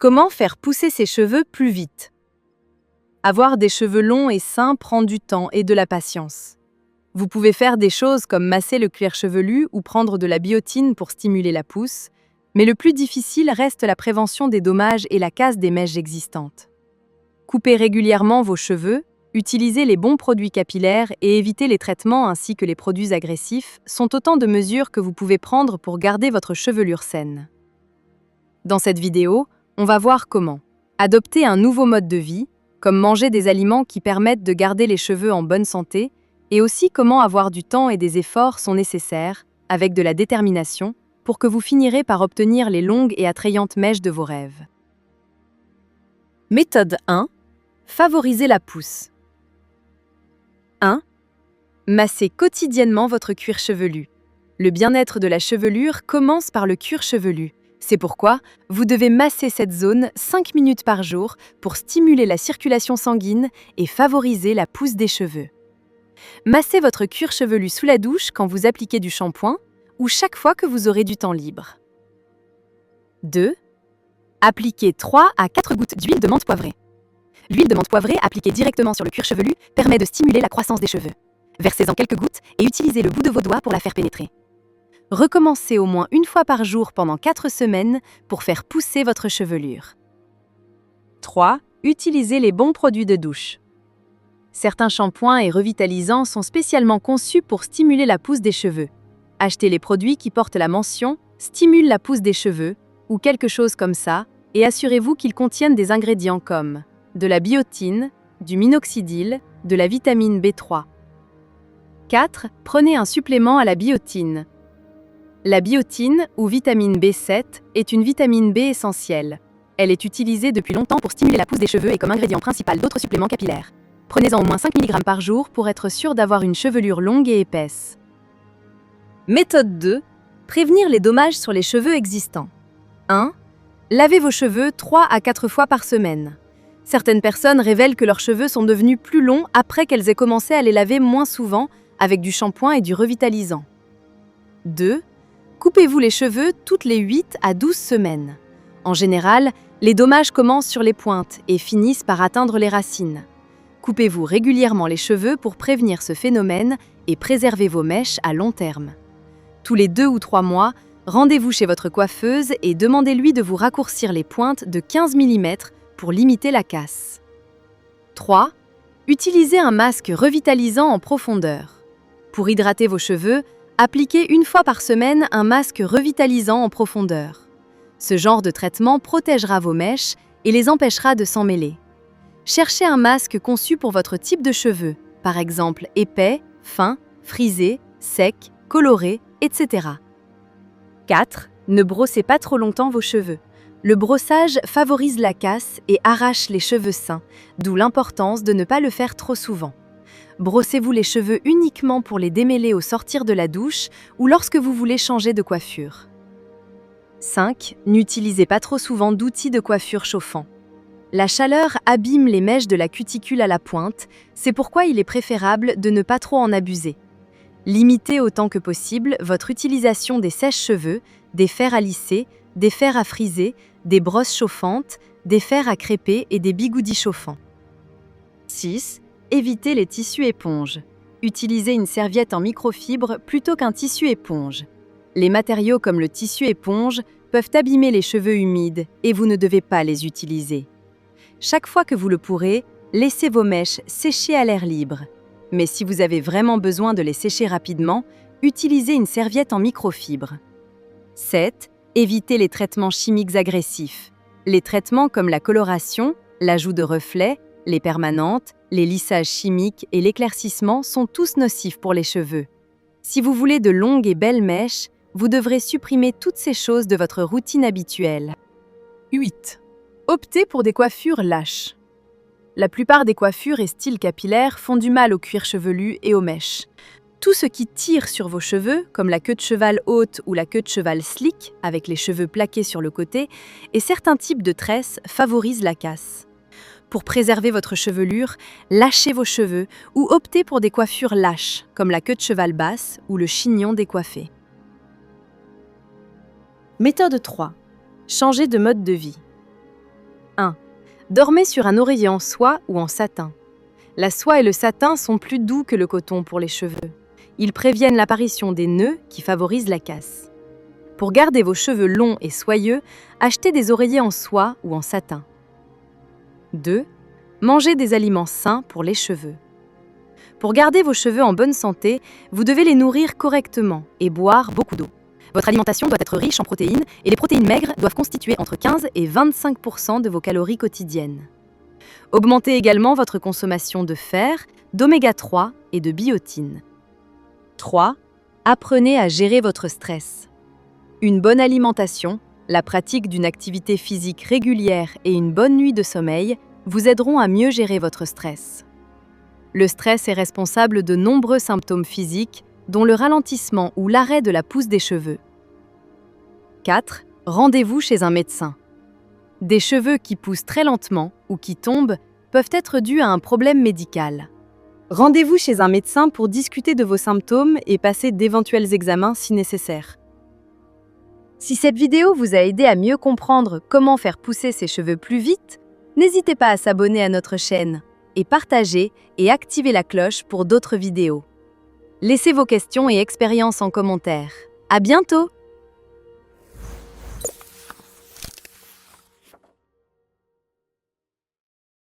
Comment faire pousser ses cheveux plus vite? Avoir des cheveux longs et sains prend du temps et de la patience. Vous pouvez faire des choses comme masser le cuir chevelu ou prendre de la biotine pour stimuler la pousse, mais le plus difficile reste la prévention des dommages et la casse des mèches existantes. Coupez régulièrement vos cheveux, utilisez les bons produits capillaires et évitez les traitements ainsi que les produits agressifs sont autant de mesures que vous pouvez prendre pour garder votre chevelure saine. Dans cette vidéo, on va voir comment adopter un nouveau mode de vie, comme manger des aliments qui permettent de garder les cheveux en bonne santé, et aussi comment avoir du temps et des efforts sont nécessaires, avec de la détermination, pour que vous finirez par obtenir les longues et attrayantes mèches de vos rêves. Méthode 1. Favoriser la pousse. 1. Massez quotidiennement votre cuir chevelu. Le bien-être de la chevelure commence par le cuir chevelu. C'est pourquoi vous devez masser cette zone 5 minutes par jour pour stimuler la circulation sanguine et favoriser la pousse des cheveux. Massez votre cuir chevelu sous la douche quand vous appliquez du shampoing ou chaque fois que vous aurez du temps libre. 2. Appliquez 3 à 4 gouttes d'huile de menthe poivrée. L'huile de menthe poivrée appliquée directement sur le cuir chevelu permet de stimuler la croissance des cheveux. Versez-en quelques gouttes et utilisez le bout de vos doigts pour la faire pénétrer. Recommencez au moins une fois par jour pendant 4 semaines pour faire pousser votre chevelure. 3. Utilisez les bons produits de douche. Certains shampoings et revitalisants sont spécialement conçus pour stimuler la pousse des cheveux. Achetez les produits qui portent la mention « Stimule la pousse des cheveux » ou quelque chose comme ça et assurez-vous qu'ils contiennent des ingrédients comme de la biotine, du minoxidil, de la vitamine B3. 4. Prenez un supplément à la biotine. La biotine, ou vitamine B7, est une vitamine B essentielle. Elle est utilisée depuis longtemps pour stimuler la pousse des cheveux et comme ingrédient principal d'autres suppléments capillaires. Prenez-en au moins 5 mg par jour pour être sûr d'avoir une chevelure longue et épaisse. Méthode 2. Prévenir les dommages sur les cheveux existants. 1. Lavez vos cheveux 3 à 4 fois par semaine. Certaines personnes révèlent que leurs cheveux sont devenus plus longs après qu'elles aient commencé à les laver moins souvent avec du shampoing et du revitalisant. 2. Coupez-vous les cheveux toutes les 8 à 12 semaines. En général, les dommages commencent sur les pointes et finissent par atteindre les racines. Coupez-vous régulièrement les cheveux pour prévenir ce phénomène et préserver vos mèches à long terme. Tous les 2 ou 3 mois, rendez-vous chez votre coiffeuse et demandez-lui de vous raccourcir les pointes de 15 mm pour limiter la casse. 3. Utilisez un masque revitalisant en profondeur. Pour hydrater vos cheveux, appliquez une fois par semaine un masque revitalisant en profondeur. Ce genre de traitement protégera vos mèches et les empêchera de s'en mêler. Cherchez un masque conçu pour votre type de cheveux, par exemple épais, fin, frisé, sec, coloré, etc. 4. Ne brossez pas trop longtemps vos cheveux. Le brossage favorise la casse et arrache les cheveux sains, d'où l'importance de ne pas le faire trop souvent. Brossez-vous les cheveux uniquement pour les démêler au sortir de la douche ou lorsque vous voulez changer de coiffure. 5. N'utilisez pas trop souvent d'outils de coiffure chauffants. La chaleur abîme les mèches de la cuticule à la pointe, c'est pourquoi il est préférable de ne pas trop en abuser. Limitez autant que possible votre utilisation des sèche-cheveux, des fers à lisser, des fers à friser, des brosses chauffantes, des fers à crêper et des bigoudis chauffants. 6. Évitez les tissus éponges. Utilisez une serviette en microfibre plutôt qu'un tissu éponge. Les matériaux comme le tissu éponge peuvent abîmer les cheveux humides et vous ne devez pas les utiliser. Chaque fois que vous le pourrez, laissez vos mèches sécher à l'air libre. Mais si vous avez vraiment besoin de les sécher rapidement, utilisez une serviette en microfibre. 7. Évitez les traitements chimiques agressifs. Les traitements comme la coloration, l'ajout de reflets, les permanentes, les lissages chimiques et l'éclaircissement sont tous nocifs pour les cheveux. Si vous voulez de longues et belles mèches, vous devrez supprimer toutes ces choses de votre routine habituelle. 8. Optez pour des coiffures lâches. La plupart des coiffures et styles capillaires font du mal au cuir chevelu et aux mèches. Tout ce qui tire sur vos cheveux, comme la queue de cheval haute ou la queue de cheval slick, avec les cheveux plaqués sur le côté, et certains types de tresses favorisent la casse. Pour préserver votre chevelure, lâchez vos cheveux ou optez pour des coiffures lâches, comme la queue de cheval basse ou le chignon décoiffé. Méthode 3. Changer de mode de vie. Dormez sur un oreiller en soie ou en satin. La soie et le satin sont plus doux que le coton pour les cheveux. Ils préviennent l'apparition des nœuds qui favorisent la casse. Pour garder vos cheveux longs et soyeux, achetez des oreillers en soie ou en satin. 2. Mangez des aliments sains pour les cheveux. Pour garder vos cheveux en bonne santé, vous devez les nourrir correctement et boire beaucoup d'eau. Votre alimentation doit être riche en protéines et les protéines maigres doivent constituer entre 15 et 25% de vos calories quotidiennes. Augmentez également votre consommation de fer, d'oméga 3 et de biotine. 3. Apprenez à gérer votre stress. Une bonne alimentation, la pratique d'une activité physique régulière et une bonne nuit de sommeil vous aideront à mieux gérer votre stress. Le stress est responsable de nombreux symptômes physiques, dont le ralentissement ou l'arrêt de la pousse des cheveux. 4. Rendez-vous chez un médecin. Des cheveux qui poussent très lentement ou qui tombent peuvent être dus à un problème médical. Rendez-vous chez un médecin pour discuter de vos symptômes et passer d'éventuels examens si nécessaire. Si cette vidéo vous a aidé à mieux comprendre comment faire pousser ses cheveux plus vite, n'hésitez pas à s'abonner à notre chaîne et partager et activer la cloche pour d'autres vidéos. Laissez vos questions et expériences en commentaire. À bientôt!